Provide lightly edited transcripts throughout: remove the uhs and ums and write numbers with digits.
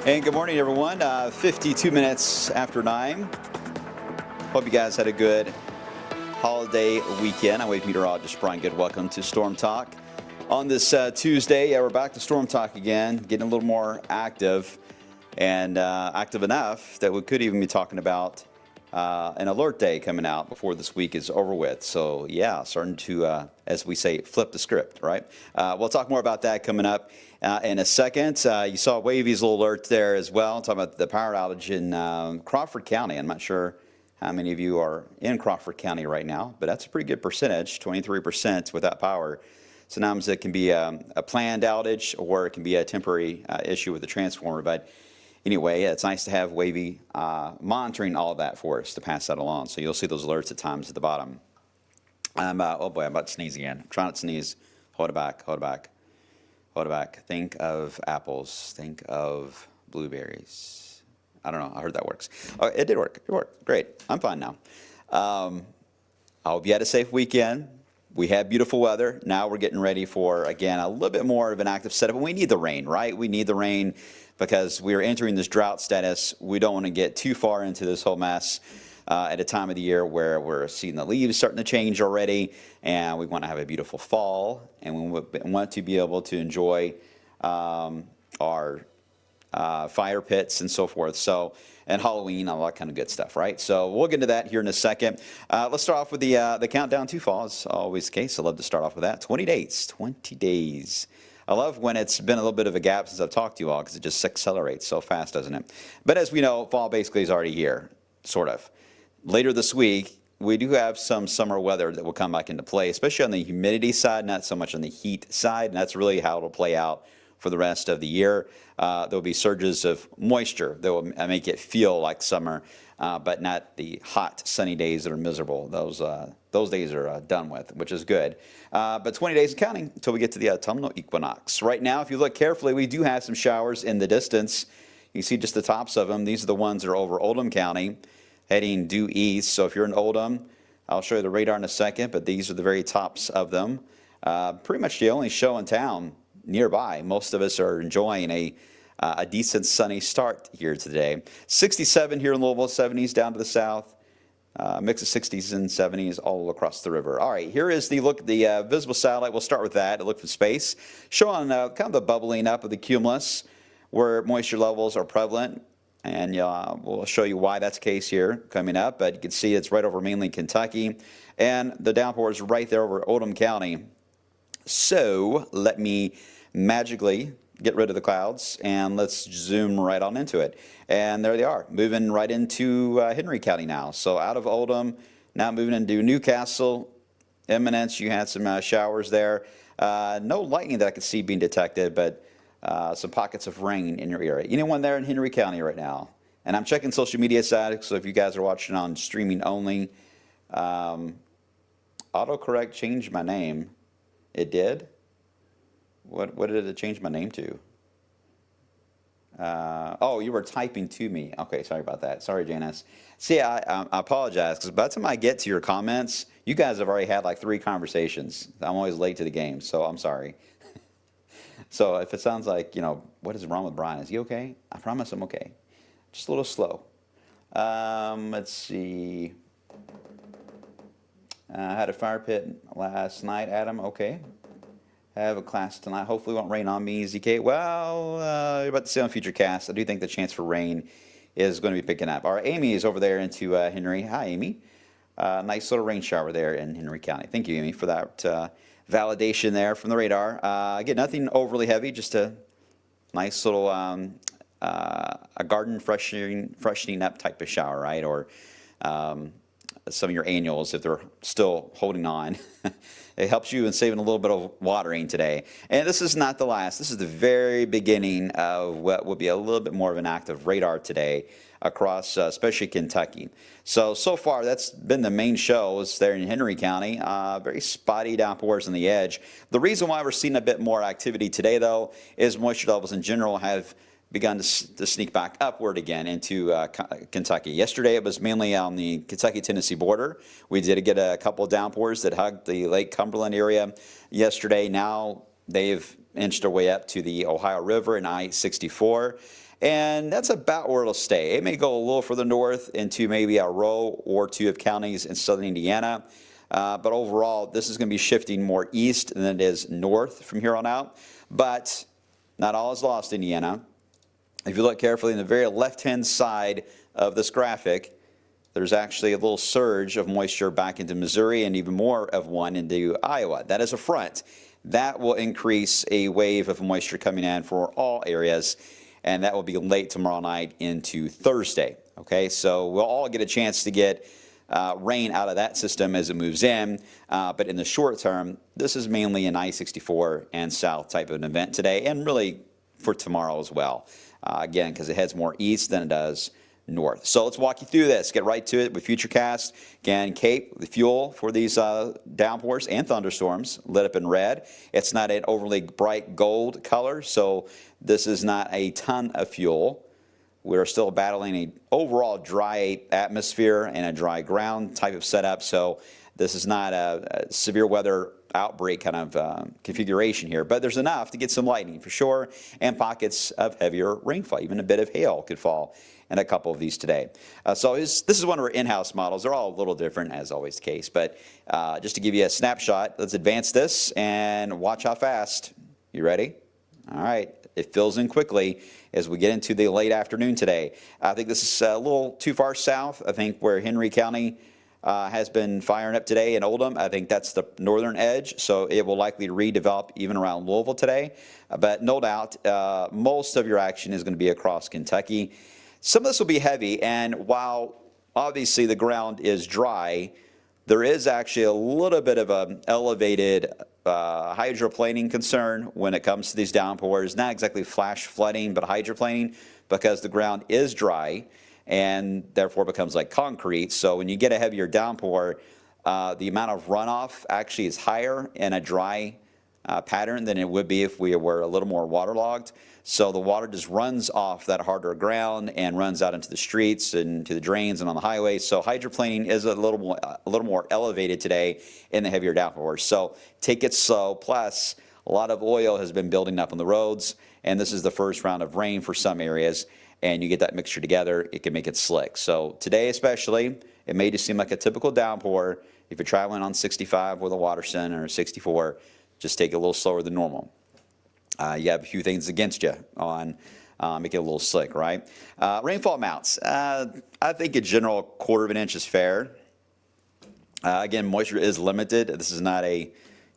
And good morning, everyone. 52 minutes after 9. Hope you guys had a good holiday weekend. I'm wave meteorologist Brian Good. Welcome to Storm Talk. On this Tuesday, we're back to Storm Talk again, getting a little more active and active enough that we could even be talking about an alert day coming out before this week is over with. So, yeah, starting to, as we say, flip the script, right? We'll talk more about that coming up in a second. You saw Wavy's little alert there as well, talking about the power outage in Crawford County. I'm not sure how many of you are in Crawford County right now, but that's a pretty good percentage, 23% without power. Sometimes it can be a planned outage or it can be a temporary issue with the transformer. But anyway, it's nice to have Wavy monitoring all of that for us to pass that along. So you'll see those alerts at times at the bottom. Oh boy, I'm about to sneeze again. I'm trying not to sneeze. Hold it back, hold it back, hold it back. Think of apples. Think of blueberries. I don't know. I heard that works. Oh, it did work. It worked. Great. I'm fine now. I hope you had a safe weekend. We had beautiful weather. Now we're getting ready for, again, a little bit more of an active setup. And we need the rain, right? We need the rain because we are entering this drought status. We don't want to get too far into this whole mess at a time of the year where we're seeing the leaves starting to change already. And we want to have a beautiful fall. And we want to be able to enjoy our fire pits and so forth. So, and Halloween, all that kind of good stuff, right? So we'll get into that here in a second. Let's start off with the countdown to fall. It's always the case. I love to start off with that. 20 days, 20 days. I love when it's been a little bit of a gap since I've talked to you all because it just accelerates so fast, doesn't it? But as we know, fall basically is already here, sort of. Later this week, we do have some summer weather that will come back into play, especially on the humidity side, not so much on the heat side, and that's really how it'll play out for the rest of the year. There'll be surges of moisture that will make it feel like summer, but not the hot, sunny days that are miserable. Those days are done with, which is good. But 20 days and counting until we get to the autumnal equinox. Right now, if you look carefully, we do have some showers in the distance. You see just the tops of them. These are the ones that are over Oldham County, heading due east. So if you're in Oldham, I'll show you the radar in a second, but these are the very tops of them. Pretty much the only show in town nearby. Most of us are enjoying a decent sunny start here today. 67 here in Louisville, 70s down to the south. Mix of 60s and 70s all across the river. All right, here is the look, the visible satellite. We'll start with that. A look from space, showing kind of the bubbling up of the cumulus where moisture levels are prevalent. And we'll show you why that's the case here coming up. But you can see it's right over mainland Kentucky. And the downpour is right there over Oldham County. So let me magically get rid of the clouds and let's zoom right on into it. And there they are, moving right into Henry County now. So out of Oldham, now moving into Newcastle, Eminence. You had some showers there. No lightning that I could see being detected, but some pockets of rain in your area. Anyone there in Henry County right now? And I'm checking social media side, so if you guys are watching on streaming only, autocorrect changed my name. It did? What did it change my name to? Oh, you were typing to me. Okay, sorry about that. Sorry, Janice. See, I apologize, because by the time I get to your comments, you guys have already had like 3 conversations. I'm always late to the game, so I'm sorry. So if it sounds like, what is wrong with Brian? Is he okay? I promise I'm okay. Just a little slow. Let's see. I had a fire pit last night, Adam. Okay. I have a class tonight. Hopefully it won't rain on me, ZK. Well, you're about to say on future casts, I do think the chance for rain is going to be picking up. All right, Amy is over there into Henry. Hi, Amy. Nice little rain shower there in Henry County. Thank you, Amy, for that validation there from the radar. Again, nothing overly heavy, just a nice little a garden freshening up type of shower, right? Or some of your annuals, if they're still holding on. It helps you in saving a little bit of watering today. And this is not the last. This is the very beginning of what will be a little bit more of an active radar today across especially Kentucky. So far, that's been the main shows there in Henry County. Very spotty downpours on the edge. The reason why we're seeing a bit more activity today, though, is moisture levels in general have begun to sneak back upward again into Kentucky. Yesterday, it was mainly on the Kentucky-Tennessee border. We did get a couple of downpours that hugged the Lake Cumberland area yesterday. Now they've inched their way up to the Ohio River and I-64. and that's about where it'll stay. It may go a little further north into maybe a row or two of counties in southern Indiana, but overall, this is going to be shifting more east than it is north from here on out. But not all is lost, Indiana. If you look carefully in the very left-hand side of this graphic, there's actually a little surge of moisture back into Missouri and even more of one into Iowa. That is a front. That will increase a wave of moisture coming in for all areas, and that will be late tomorrow night into Thursday. Okay, so we'll all get a chance to get rain out of that system as it moves in, but in the short term, this is mainly an I-64 and south type of an event today, and really for tomorrow as well. Again, because it heads more east than it does north. So let's walk you through this. Get right to it with Futurecast. Again, Cape, the fuel for these downpours and thunderstorms, lit up in red. It's not an overly bright gold color, so this is not a ton of fuel. We're still battling an overall dry atmosphere and a dry ground type of setup, so this is not a severe weather outbreak kind of configuration here, but there's enough to get some lightning for sure and pockets of heavier rainfall. Even a bit of hail could fall in a couple of these today. So this is one of our in-house models. They're all a little different, as always the case, but just to give you a snapshot, let's advance this and watch how fast. You ready? All right. It fills in quickly as we get into the late afternoon today. I think this is a little too far south. I think where Henry County has been firing up today in Oldham, I think that's the northern edge, so it will likely redevelop even around Louisville today. But no doubt, most of your action is going to be across Kentucky. Some of this will be heavy, and while obviously the ground is dry, there is actually a little bit of an elevated hydroplaning concern when it comes to these downpours. Not exactly flash flooding, but hydroplaning, because the ground is dry and therefore becomes like concrete. So when you get a heavier downpour, the amount of runoff actually is higher in a dry pattern than it would be if we were a little more waterlogged. So the water just runs off that harder ground and runs out into the streets and to the drains and on the highways. So hydroplaning is a little more elevated today in the heavier downpours. So take it slow. Plus, a lot of oil has been building up on the roads, and this is the first round of rain for some areas. And you get that mixture together, it can make it slick. So today especially, it may just seem like a typical downpour. If you're traveling on 65 with a Waterson or 64, just take it a little slower than normal. You have a few things against you on making it a little slick, right? Rainfall amounts. I think a general quarter of an inch is fair. Again, moisture is limited. This is not a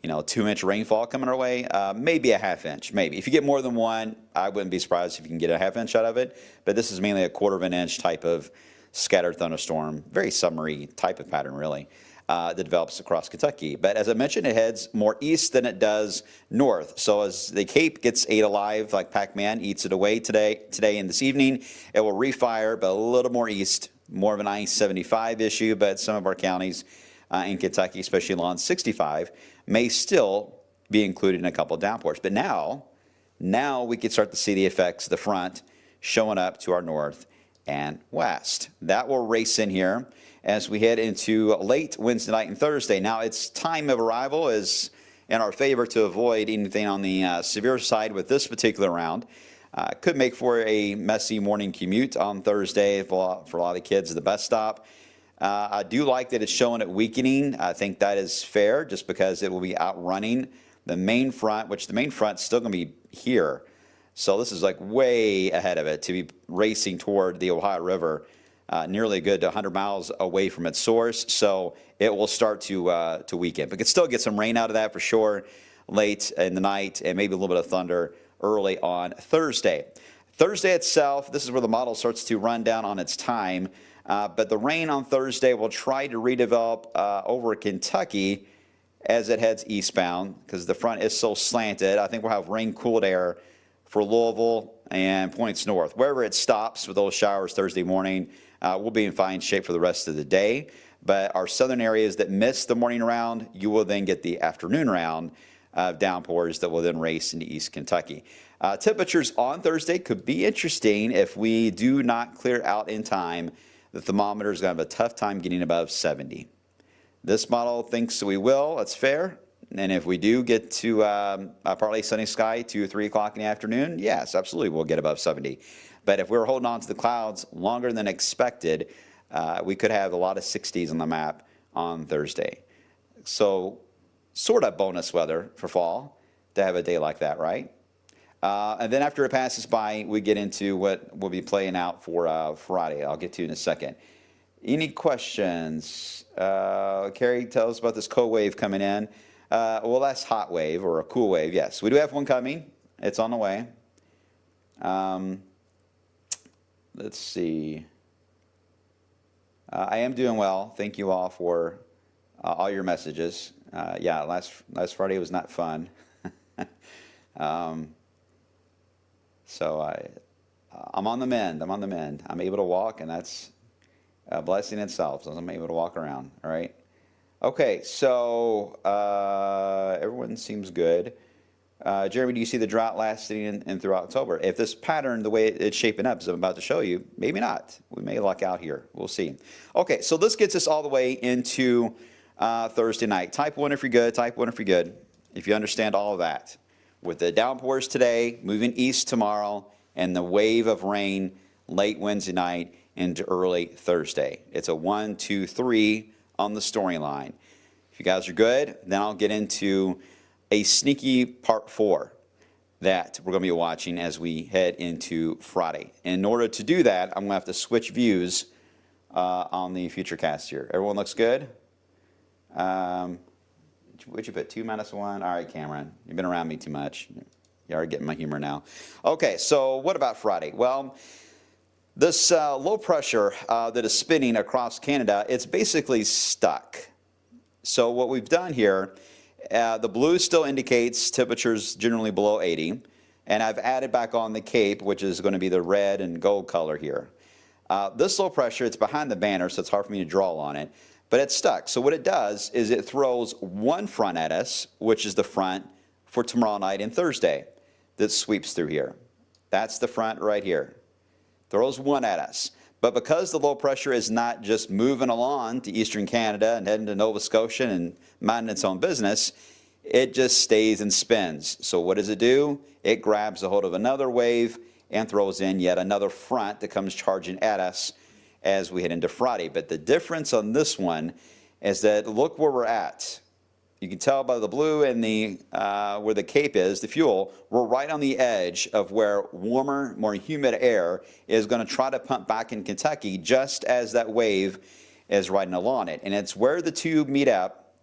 2-inch rainfall coming our way. Maybe a half inch, maybe. If you get more than one, I wouldn't be surprised if you can get a half inch out of it. But this is mainly a quarter of an inch type of scattered thunderstorm, very summery type of pattern, really, that develops across Kentucky. But as I mentioned, it heads more east than it does north. So as the Cape gets ate alive, like Pac-Man eats it away today and this evening, it will refire, but a little more east, more of an I-75 issue. But some of our counties in Kentucky, especially along 65, may still be included in a couple of downpours. But now we can start to see the effects of the front showing up to our north and west. That will race in here as we head into late Wednesday night and Thursday. Now, its time of arrival is in our favor to avoid anything on the severe side with this particular round. Could make for a messy morning commute on Thursday for a lot of the kids at the bus stop. I do like that it's showing it weakening. I think that is fair just because it will be outrunning the main front, which the main front's still going to be here. So this is like way ahead of it to be racing toward the Ohio River, nearly a good 100 miles away from its source. So it will start to weaken. But could still get some rain out of that for sure late in the night and maybe a little bit of thunder early on Thursday. Thursday itself, this is where the model starts to run down on its time. But the rain on Thursday will try to redevelop over Kentucky as it heads eastbound because the front is so slanted. I think we'll have rain-cooled air for Louisville and points north. Wherever it stops with those showers Thursday morning, we'll be in fine shape for the rest of the day. But our southern areas that miss the morning round, you will then get the afternoon round of downpours that will then race into East Kentucky. Temperatures on Thursday could be interesting if we do not clear out in time. The thermometer is going to have a tough time getting above 70. This model thinks we will. That's fair. And if we do get to partly sunny sky 2 or 3 o'clock in the afternoon, yes, absolutely, we'll get above 70. But if we're holding on to the clouds longer than expected, we could have a lot of 60s on the map on Thursday. So sort of bonus weather for fall to have a day like that, right? And then after it passes by, we get into what will be playing out for Friday. I'll get to in a second. Any questions? Carrie, tell us about this cold wave coming in. Well, that's hot wave or a cool wave. Yes, we do have one coming. It's on the way. Let's see. I am doing well. Thank you all for all your messages. Yeah, last Friday was not fun. So I'm on the mend. I'm on the mend. I'm able to walk, and that's a blessing itself. So I'm able to walk around. All right. Okay. So everyone seems good. Jeremy, do you see the drought lasting in through October? If this pattern, the way it's shaping up, as I'm about to show you, maybe not. We may luck out here. We'll see. Okay, so this gets us all the way into Thursday night. Type 1 if you're good. Type 1 if you're good. If you understand all of that. With the downpours today, moving east tomorrow, and the wave of rain late Wednesday night into early Thursday. It's a 1, 2, 3 on the storyline. If you guys are good, then I'll get into a sneaky part 4 that we're going to be watching as we head into Friday. In order to do that, I'm going to have to switch views on the future cast here. Everyone looks good? Would you put 2 minus 1? All right, Cameron, you've been around me too much. You are getting my humor now. Okay, so what about Friday? Well, this low pressure that is spinning across Canada, it's basically stuck. So what we've done here, the blue still indicates temperatures generally below 80, and I've added back on the Cape, which is going to be the red and gold color here. This low pressure, it's behind the banner, so it's hard for me to draw on it, but it's stuck. So what it does is it throws one front at us, which is the front for tomorrow night and Thursday that sweeps through here. That's the front right here. Throws one at us. But because the low pressure is not just moving along to eastern Canada and heading to Nova Scotia and minding its own business, it just stays and spins. So what does it do? It grabs a hold of another wave and throws in yet another front that comes charging at us as we head into Friday. But the difference on this one is that look where we're at. You can tell by the blue and the where the Cape is, the fuel, we're right on the edge of where warmer, more humid air is going to try to pump back in Kentucky just as that wave is riding along it. And it's where the two meet up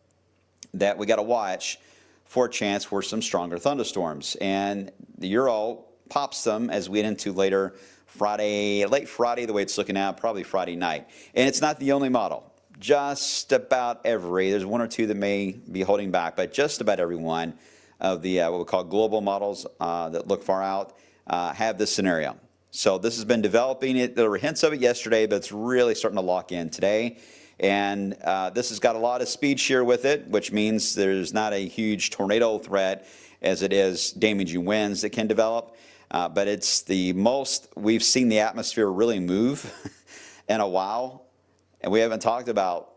that we got to watch for a chance for some stronger thunderstorms. And the Euro pops them as we get into later Friday, late Friday, the way it's looking out, probably Friday night. And it's not the only model. Just about every, there's one or two that may be holding back, but just about every one of the what we call global models that look far out have this scenario. So this has been developing. There were hints of it yesterday, but it's really starting to lock in today. And this has got a lot of speed shear with it, which means there's not a huge tornado threat as it is damaging winds that can develop. But it's the most we've seen the atmosphere really move in a while. And we haven't talked about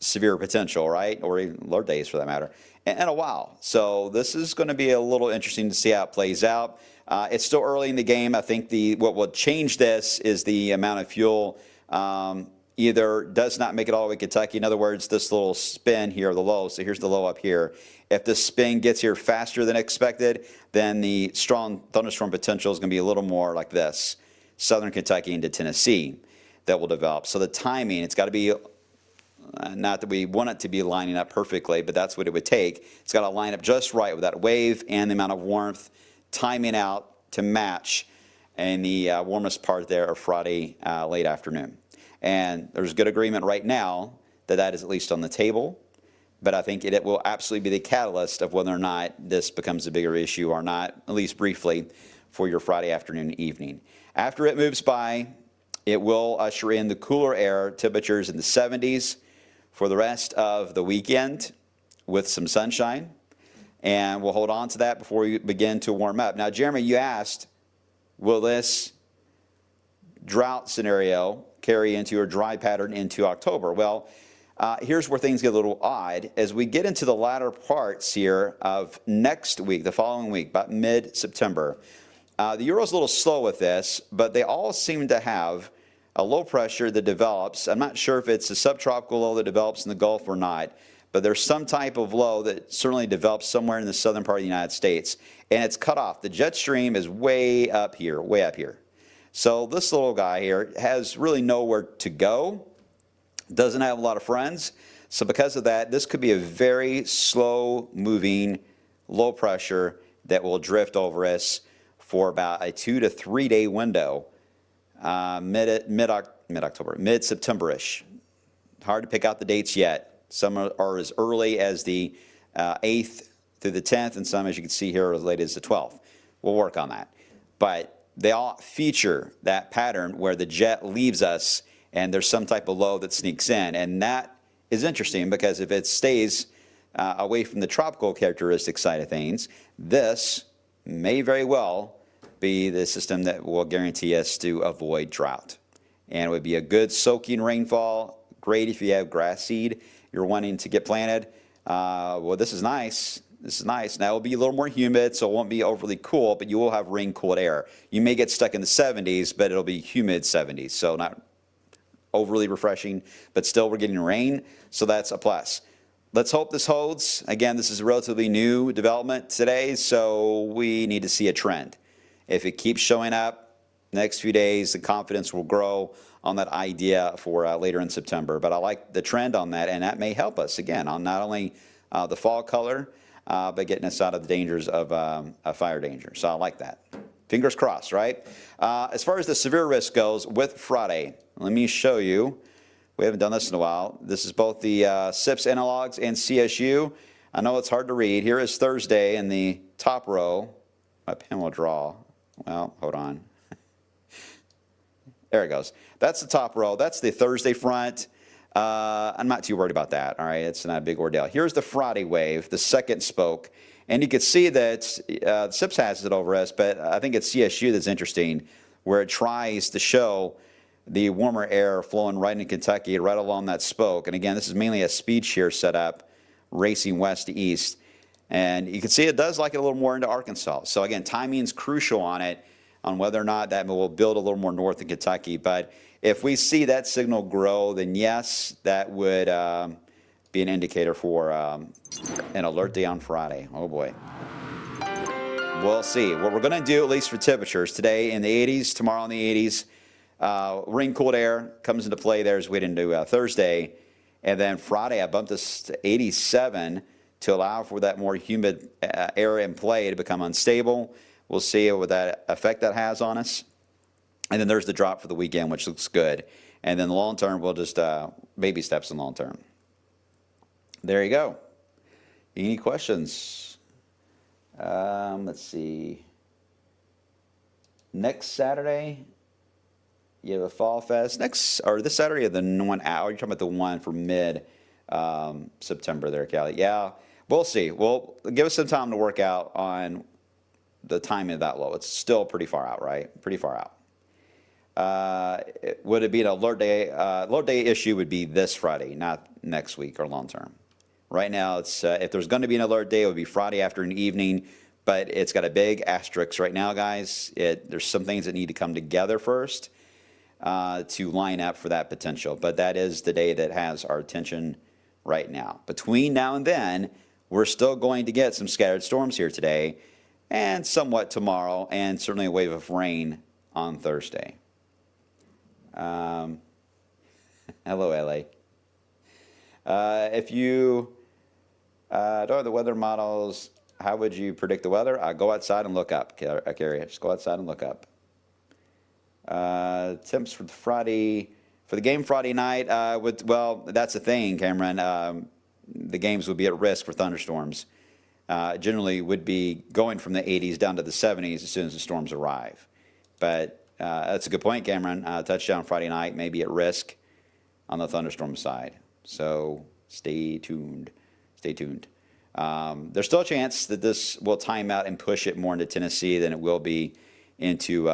severe potential, right? Or even Lord days for that matter, in a while. So this is going to be a little interesting to see how it plays out. It's still early in the game. I think what will change this is the amount of fuel either does not make it all the way to Kentucky. In other words, this little spin here, the low, so here's the low up here. If this spin gets here faster than expected, then the strong thunderstorm potential is going to be a little more like this, southern Kentucky into Tennessee, that will develop. So the timing, it's got to be, not that we want it to be lining up perfectly, but that's what it would take. It's got to line up just right with that wave and the amount of warmth, timing out to match in the warmest part there of Friday late afternoon. And there's good agreement right now that that is at least on the table, but I think it will absolutely be the catalyst of whether or not this becomes a bigger issue or not, at least briefly, for your Friday afternoon and evening. After it moves by, it will usher in the cooler air, temperatures in the 70s for the rest of the weekend with some sunshine. And we'll hold on to that before we begin to warm up. Now, Jeremy, you asked, will this drought scenario carry into or dry pattern into October? Well, Here's where things get a little odd. As we get into the latter parts here of next week, the following week, about mid-September, the Euro's a little slow with this, but they all seem to have a low pressure that develops. I'm not sure if it's a subtropical low that develops in the Gulf or not, but there's some type of low that certainly develops somewhere in the southern part of the United States, and it's cut off. The jet stream is way up here, way up here. So this little guy here has really nowhere to go, doesn't have a lot of friends. So because of that, this could be a very slow-moving, low pressure that will drift over us for about a 2 to 3 day window, mid-October, mid-September-ish. Hard to pick out the dates yet. Some are as early as the 8th through the 10th, and some, as you can see here, as late as the 12th. We'll work on that. But they all feature that pattern where the jet leaves us and there's some type of low that sneaks in. And that is interesting because if it stays away from the tropical characteristic side of things, this may very well be the system that will guarantee us to avoid drought. And it would be a good soaking rainfall, great if you have grass seed you're wanting to get planted. Well, this is nice. This is nice. Now, it will be a little more humid, so it won't be overly cool, but you will have rain-cooled air. You may get stuck in the 70s, but it'll be humid 70s, so not overly refreshing, but still we're getting rain, so that's a plus. Let's hope this holds. Again, this is a relatively new development today, so we need to see a trend. If it keeps showing up next few days, the confidence will grow on that idea for later in September. But I like the trend on that, and that may help us, again, on not only the fall color, but getting us out of the dangers of fire danger. So I like that. Fingers crossed, right? As far as the severe risk goes with Friday, let me show you. We haven't done this in a while. This is both the SIPS analogs and CSU. I know it's hard to read. Here is Thursday in the top row. My pen will draw. Well, hold on. There it goes. That's the top row. That's the Thursday front. I'm not too worried about that. All right, it's not a big ordeal. Here's the Friday wave, the second spoke. And you can see that SIPS has it over us, but I think it's CSU that's interesting, where it tries to show the warmer air flowing right into Kentucky, right along that spoke. And again, this is mainly a speed shear setup, racing west to east. And you can see it does like it a little more into Arkansas. So again, timing is crucial on it, on whether or not that will build a little more north in Kentucky. But if we see that signal grow, then yes, that would be an indicator for an alert day on Friday. Oh boy. We'll see. What we're going to do, at least for temperatures, today in the 80s, tomorrow in the 80s. Rain-cooled air comes into play there as we get into Thursday. And then Friday, I bumped this to 87 to allow for that more humid air in play to become unstable. We'll see what that effect that has on us. And then there's the drop for the weekend, which looks good. And then the long term, we'll just baby steps in long term. There you go. Any questions? Let's see. Next Saturday, you have a Fall Fest. This Saturday, or the one hour? You're talking about the one for mid September there, Callie. Yeah, we'll see. Well, give us some time to work out on the timing of that low. It's still pretty far out, right? Pretty far out. Would it be an alert day? Alert day issue would be this Friday, not next week or long term. Right now, it's if there's going to be an alert day, it would be Friday after an evening, but it's got a big asterisk right now, guys. There's some things that need to come together first to line up for that potential. But that is the day that has our attention right now. Between now and then, we're still going to get some scattered storms here today and somewhat tomorrow, and certainly a wave of rain on Thursday. Hello, LA. If you don't have the weather models, how would you predict the weather? Go outside and look up, Carrie. Just go outside and look up. Temps for Friday, for the game Friday night. Well, that's the thing, Cameron. The games would be at risk for thunderstorms. Generally would be going from the 80s down to the 70s as soon as the storms arrive. But that's a good point, Cameron. Touchdown Friday night may be at risk on the thunderstorm side. So stay tuned. Stay tuned. There's still a chance that this will time out and push it more into Tennessee than it will be into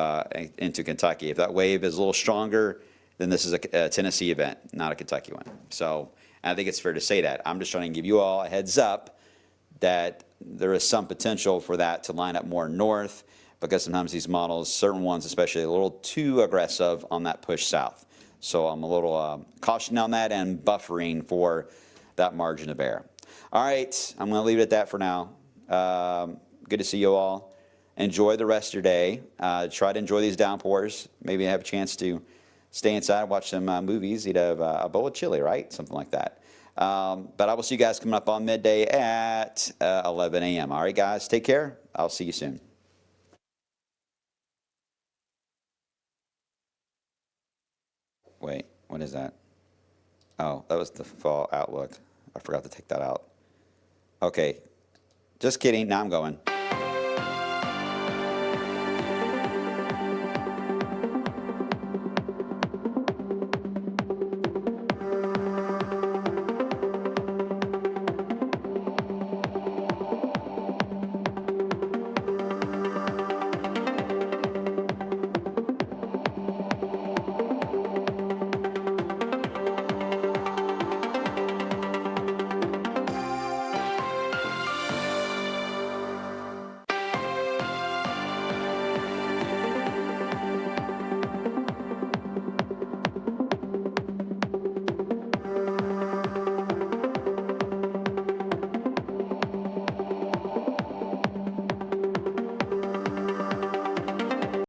Kentucky. If that wave is a little stronger, then this is a Tennessee event, not a Kentucky one. So And I think it's fair to say that. I'm just trying to give you all a heads up that there is some potential for that to line up more north, because sometimes these models, certain ones especially, a little too aggressive on that push south. So I'm a little cautioned on that and buffering for that margin of error. All right, I'm going to leave it at that for now. Good to see you all. Enjoy the rest of your day. Try to enjoy these downpours. Maybe have a chance to stay inside, watch some movies, eat a bowl of chili, right? Something like that. But I will see you guys coming up on midday at 11 a.m. All right, guys, take care. I'll see you soon. Wait, what is that? Oh, that was the fall outlook. I forgot to take that out. Okay, just kidding. Now I'm going.